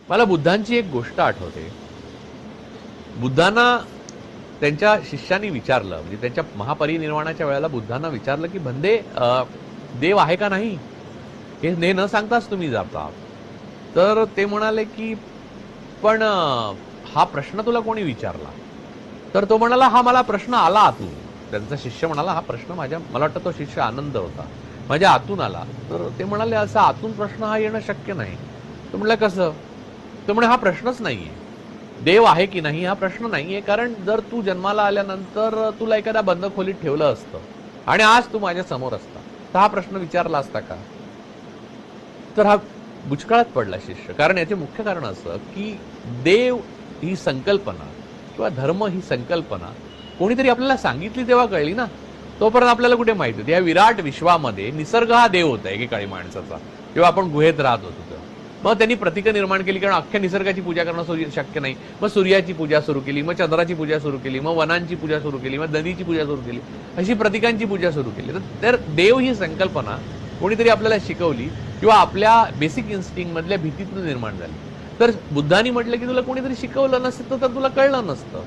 मला बुद्धांची एक गोष्ट आठवते. बुद्धांना त्यांच्या शिष्यांनी विचारलं, म्हणजे त्यांच्या महापरिनिर्वाणाच्या वेळेला बुद्धांना विचारलं की बंदे देव आहे का नाही, हे न सांगताच तुम्ही जाता. तर ते म्हणाले की पण हा प्रश्न तुला कोणी विचारला? तर तो म्हणाला हा मला प्रश्न आला आतून. त्यांचा शिष्य म्हणाला हा प्रश्न मला वाटतं तो शिष्य आनंद होता, माझ्या आतून आला. तर ते म्हणाले असा आतून प्रश्न हा येणं शक्य नाही. तो म्हणला कसं? तो म्हणे हा प्रश्नच नाहीये, देव आहे की नाही हा प्रश्न नाहीये, कारण जर तू जन्माला आल्यानंतर तुला एखाद्या बंद खोलीत ठेवलं असतं आणि आज तू माझ्या समोर असता, तर हा प्रश्न विचारला असता का? तर हा बुचकाळात पडला शिष्य. कारण याचे मुख्य कारण असं की देव ही संकल्पना किंवा धर्म ही संकल्पना कोणीतरी आपल्याला सांगितली तेव्हा कळली ना. तोपर्यंत आपल्याला कुठे माहिती होती. या विराट विश्वामध्ये निसर्ग हा देव होता एकेकाळी माणसाचा, जेव्हा आपण गुहेत राहत होतो तेव्हा. मग त्यांनी प्रतीकं निर्माण केली, कारण अख्ख्या निसर्गाची पूजा करणं शक्य नाही. मग सूर्याची पूजा सुरू केली, मग चंद्राची पूजा सुरू केली, मग वनांची पूजा सुरू केली, मग नदीची पूजा सुरू केली, अशी प्रतीकांची पूजा सुरू केली. तर देव ही संकल्पना कोणीतरी आपल्याला शिकवली किंवा आपल्या बेसिक इन्स्टिंग मधल्या भीतीतून निर्माण झाली. तर बुद्धांनी म्हटलं की तुला कोणीतरी शिकवलं नसतं तर तुला कळलं नसतं.